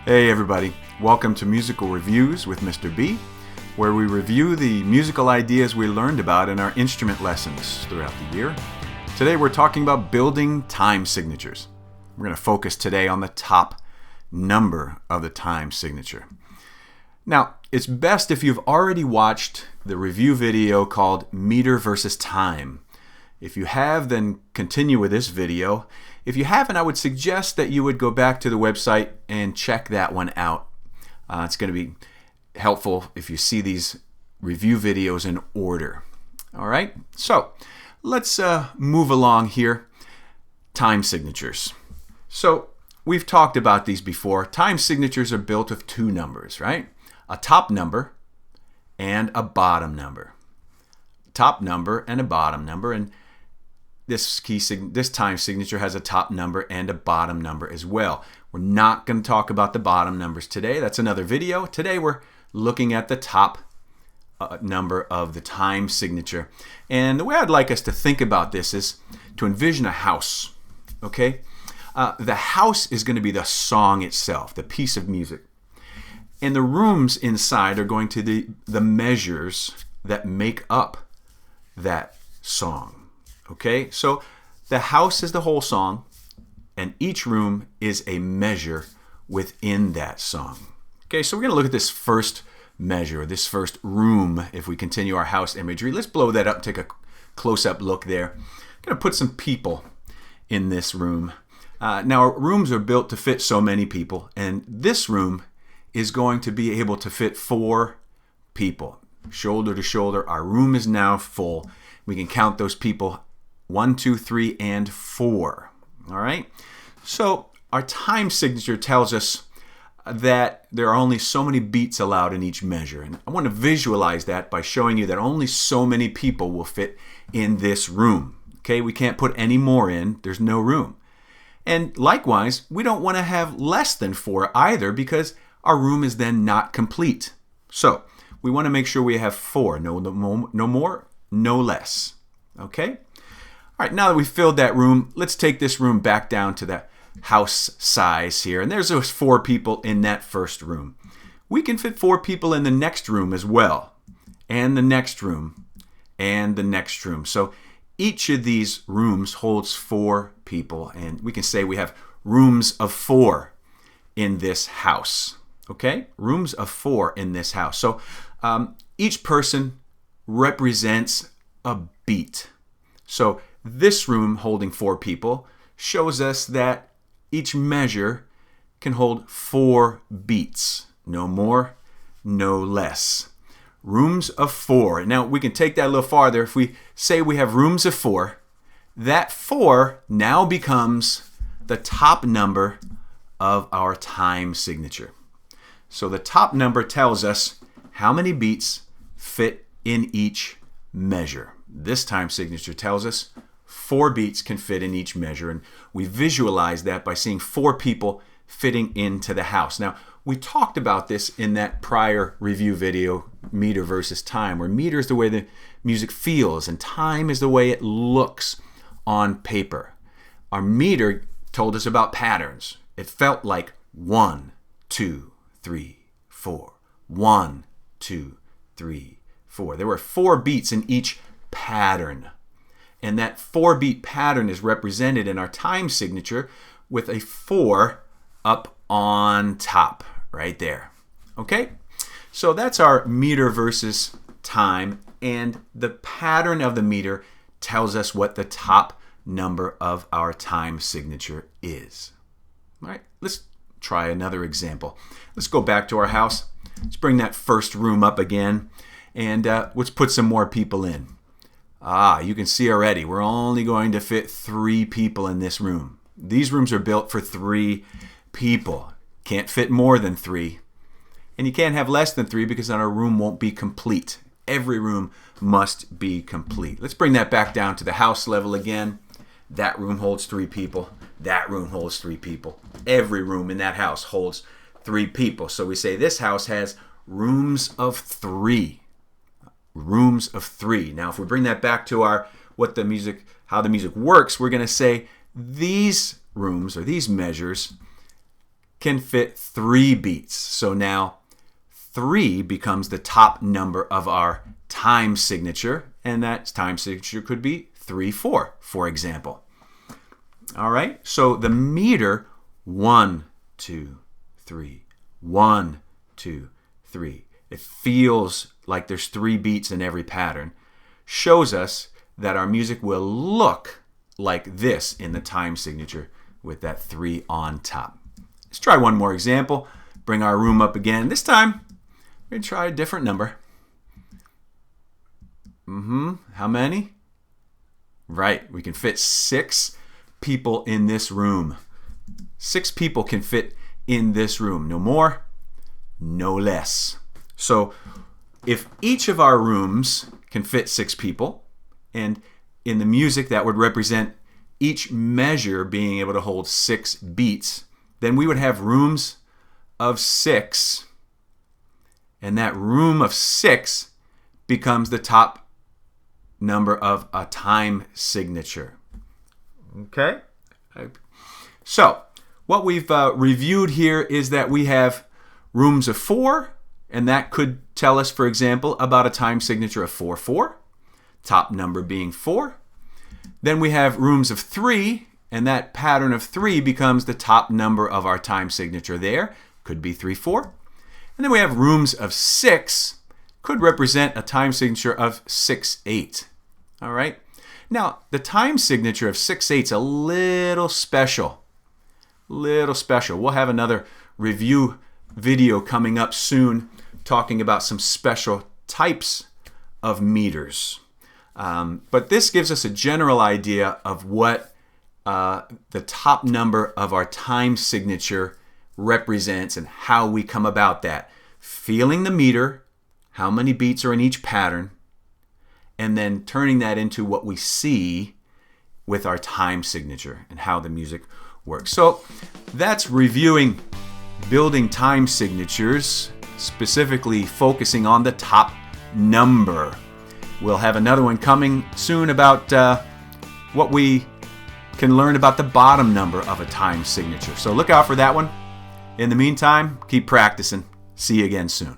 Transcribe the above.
Hey everybody, welcome to Musical Reviews with Mr. B, where we review the musical ideas we learned about in our instrument lessons throughout the year. Today we're talking about building time signatures. We're going to focus today on the top number of the time signature. Now, it's best if you've already watched the review video called Meter versus Time. If you have, then continue with this video. If you haven't, I would suggest that you would go back to the website and check that one out. It's going to be helpful if you see these review videos in order. All right, so let's move along here. Time signatures. So we've talked about these before. Time signatures are built of two numbers, right? A top number and a bottom number. Top number and a bottom number, and this time signature has a top number and a bottom number as well. We're not going to talk about the bottom numbers today. That's another video. Today we're looking at the top number of the time signature. And the way I'd like us to think about this is to envision a house. Okay? The house is going to be the song itself, the piece of music. And the rooms inside are going to be the measures that make up that song. Okay, so the house is the whole song, and each room is a measure within that song. Okay, so we're going to look at this first measure, this first room, if we continue our house imagery. Let's blow that up, take a close-up look there. I'm going to put some people in this room. Now, rooms are built to fit so many people, and this room is going to be able to fit 4 people. Shoulder to shoulder, our room is now full. We can count those people 1, 2, 3, and 4. All right? So our time signature tells us that there are only so many beats allowed in each measure. And I want to visualize that by showing you that only so many people will fit in this room. Okay? We can't put any more in. There's no room. And likewise, we don't want to have less than 4 either, because our room is then not complete. So we want to make sure we have 4. No more, no less. Okay? All right, now that we've filled that room, let's take this room back down to the house size here. And there's those 4 people in that first room. We can fit 4 people in the next room as well, and the next room, and the next room. So each of these rooms holds 4 people, and we can say we have rooms of 4 in this house. Okay? Rooms of 4 in this house. So each person represents a beat. So this room holding 4 people shows us that each measure can hold 4 beats. No more, no less. Rooms of 4. Now we can take that a little farther. If we say we have rooms of 4, that 4 now becomes the top number of our time signature. So the top number tells us how many beats fit in each measure. This time signature tells us 4 beats can fit in each measure, and we visualize that by seeing 4 people fitting into the house. Now, we talked about this in that prior review video, meter versus time, where meter is the way the music feels and time is the way it looks on paper. Our meter told us about patterns. It felt like 1, 2, 3, 4. 1, 2, 3, 4. There were 4 beats in each pattern. And that 4-beat pattern is represented in our time signature with a 4 up on top, right there. Okay? So that's our meter versus time, and the pattern of the meter tells us what the top number of our time signature is. All right, let's try another example. Let's go back to our house. Let's bring that first room up again, and let's put some more people in. You can see already, we're only going to fit 3 people in this room. These rooms are built for 3 people. Can't fit more than 3. And you can't have less than 3 because then our room won't be complete. Every room must be complete. Let's bring that back down to the house level again. That room holds 3 people. That room holds 3 people. Every room in that house holds 3 people. So we say this house has rooms of 3. Rooms of 3. Now, if we bring that back to our how the music works, we're going to say these rooms or these measures can fit 3 beats. So now 3 becomes the top number of our time signature, and that time signature could be 3/4, for example. All right, so the meter 1, 2, 3, 1, 2, 3. It feels like there's 3 beats in every pattern. Shows us that our music will look like this in the time signature with that 3 on top. Let's try one more example. Bring our room up again. This time, we're going to try a different number. How many? Right, we can fit 6 people in this room. 6 people can fit in this room. No more, no less. So if each of our rooms can fit 6 people, and in the music that would represent each measure being able to hold 6 beats, then we would have rooms of 6, and that room of 6 becomes the top number of a time signature. Okay? So, what we've reviewed here is that we have rooms of 4, and that could tell us, for example, about a time signature of 4/4, top number being 4. Then we have rooms of 3, and that pattern of 3 becomes the top number of our time signature there, could be 3/4. And then we have rooms of 6, could represent a time signature of 6/8. All right? Now, the time signature of 6/8 is a little special. We'll have another review video coming up soon talking about some special types of meters. But this gives us a general idea of what the top number of our time signature represents and how we come about that. Feeling the meter, how many beats are in each pattern, and then turning that into what we see with our time signature and how the music works. So that's reviewing building time signatures, specifically focusing on the top number. We'll have another one coming soon about what we can learn about the bottom number of a time signature. So look out for that one. In the meantime, keep practicing. See you again soon.